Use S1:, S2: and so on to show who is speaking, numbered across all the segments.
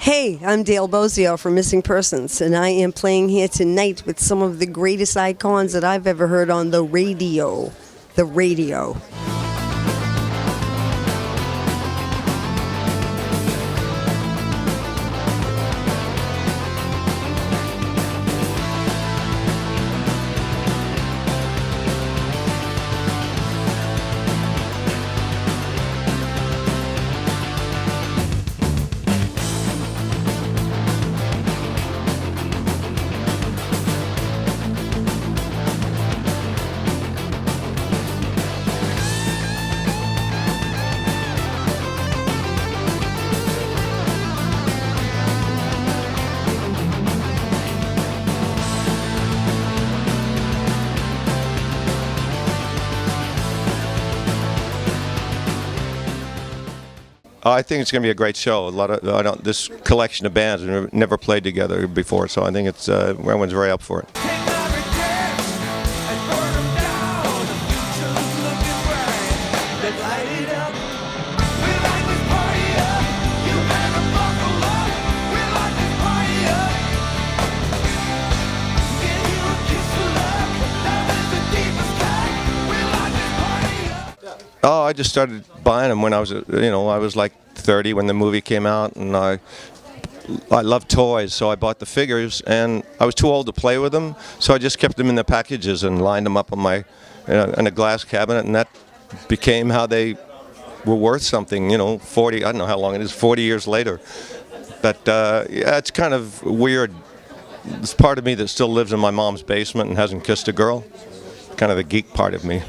S1: Hey, I'm Dale Bozio from Missing Persons, and I am playing here tonight with some of the greatest icons that I've ever heard on the radio. The radio.
S2: I think it's going to be a great show. This collection of bands have never played together before, so I think it's everyone's very up for it. Oh, I just started buying them when I was, I was like 30 when the movie came out, and I love toys, so I bought the figures, and I was too old to play with them, so I just kept them in the packages and lined them up on my in a glass cabinet, and that became how they were worth something. 40, I don't know how long it is, 40 years later. But yeah, it's kind of weird. There's part of me that still lives in my mom's basement and hasn't kissed a girl. Kind of the geek part of me.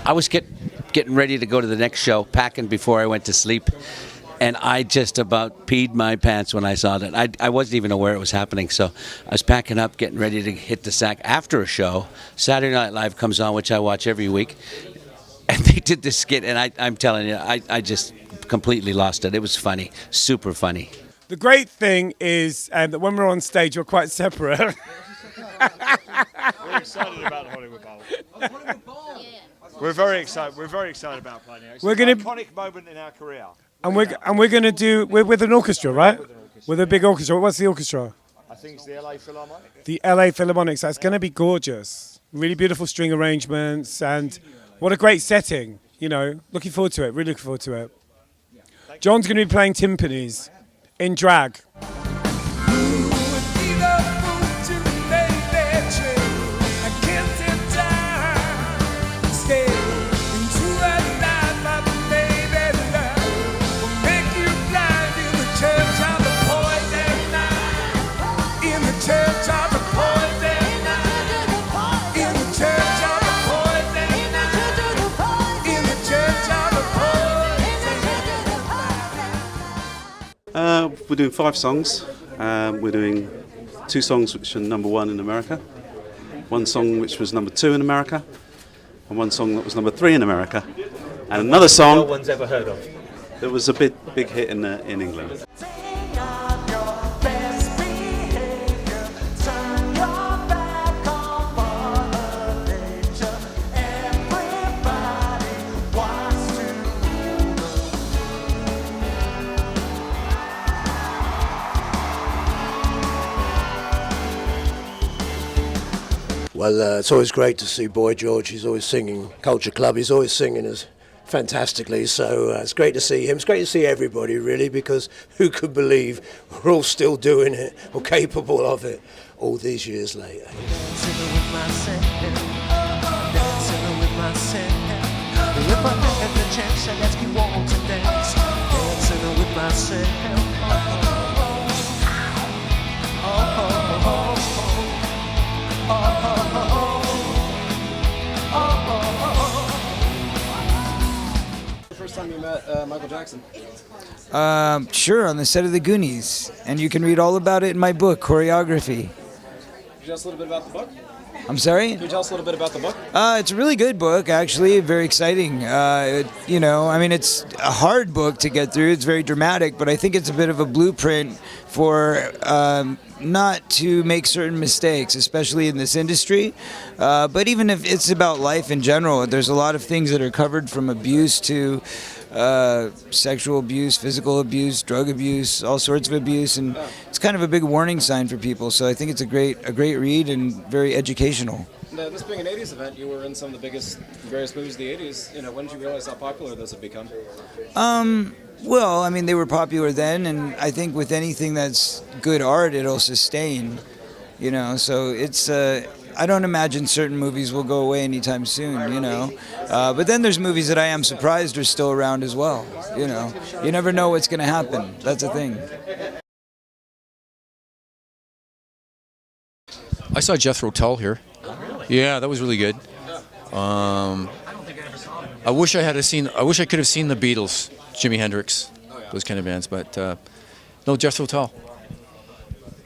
S3: I was getting ready to go to the next show, packing before I went to sleep, and I just about peed my pants when I saw that. I wasn't even aware it was happening, so I was packing up, getting ready to hit the sack after a show. Saturday Night Live comes on, which I watch every week, and they did this skit, and I'm telling you, I just completely lost it. It was funny, super funny.
S4: The great thing is that when we're on stage, we're quite separate.
S5: We're excited about the Hollywood Bowl. We're very excited. We're very excited about playing it. It's an iconic moment in our career.
S4: And we're going to do with an orchestra, right? With a big orchestra. What's the orchestra?
S5: I think it's the LA Philharmonic.
S4: The LA Philharmonic. So it's going to be gorgeous. Really beautiful string arrangements, and what a great setting. Looking forward to it. Really looking forward to it. John's going to be playing timpanis in drag.
S6: We're doing 5 songs. We're doing 2 songs which are #1 in America, 1 song which was #2 in America, and 1 song that was #3 in America, and another song
S5: no one's ever heard of.
S6: That was a big hit in England.
S7: Well, it's always great to see Boy George. He's always singing Culture Club. He's always singing us fantastically. So it's great to see him. It's great to see everybody, really, because who could believe we're all still doing it or capable of it all these years later.
S8: met Michael Jackson?
S9: Sure, on the set of The Goonies. And you can read all about it in my book, Choreography.
S8: Can you tell us a little bit about the book?
S9: I'm sorry?
S8: Can you tell us a little bit about the book?
S9: It's a really good book, actually. Very exciting. It's a hard book to get through. It's very dramatic, but I think it's a bit of a blueprint for not to make certain mistakes, especially in this industry. But even if it's about life in general, there's a lot of things that are covered, from abuse to sexual abuse, physical abuse, drug abuse, all sorts of abuse, and it's kind of a big warning sign for people. So I think it's a great read and very educational.
S8: This being an 80s event, you were in some of the biggest various movies of the 80s. When did you realize how popular those have become?
S9: Well, I mean, they were popular then, and I think with anything that's good art, it'll sustain. So it's. I don't imagine certain movies will go away anytime soon, But then there's movies that I am surprised are still around as well, You never know what's going to happen. That's the thing.
S10: I saw Jethro Tull here. Yeah, that was really good. I wish I could have seen the Beatles, Jimi Hendrix, those kind of bands, but no, Jethro Tull.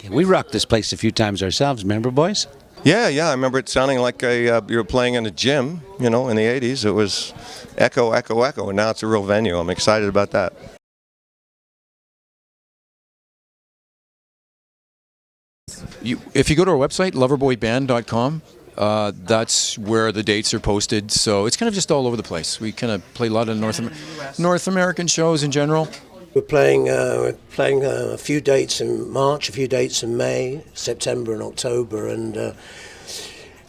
S3: We rocked this place a few times ourselves, remember, boys?
S2: Yeah, I remember it sounding like you were playing in a gym, in the 80s. It was echo, echo, echo, and now it's a real venue. I'm excited about that.
S10: If you go to our website, loverboyband.com, that's where the dates are posted. So it's kind of just all over the place. We kind of play a lot of North American shows in general.
S7: We're playing a few dates in March, a few dates in May, September and October, and it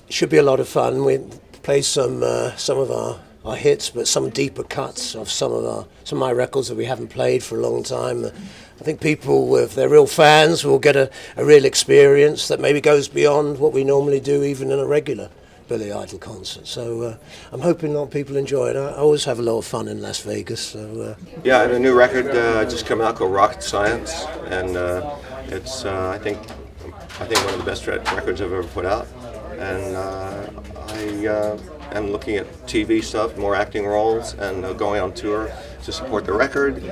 S7: should be a lot of fun. We play some of our hits, but some deeper cuts of some of my records that we haven't played for a long time. I think people, if they're real fans, will get a real experience that maybe goes beyond what we normally do, even in a regular Billy Idol concert. So I'm hoping a lot of people enjoy it. I always have a lot of fun in Las Vegas. So
S2: Yeah, I have a new record just come out called Rocket Science, and it's I think one of the best records I've ever put out. And I am looking at TV stuff, more acting roles, and going on tour to support the record,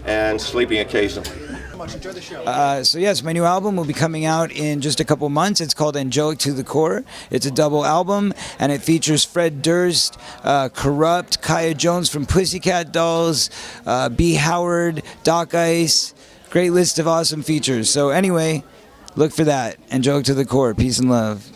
S2: and sleeping occasionally.
S9: So yes, my new album will be coming out in just a couple months. It's called Angelic to the Core. It's a double album, and it features Fred Durst, Corrupt, Kaya Jones from Pussycat Dolls, B. Howard, Doc Ice. Great list of awesome features. So anyway, look for that. Angelic to the Core. Peace and love.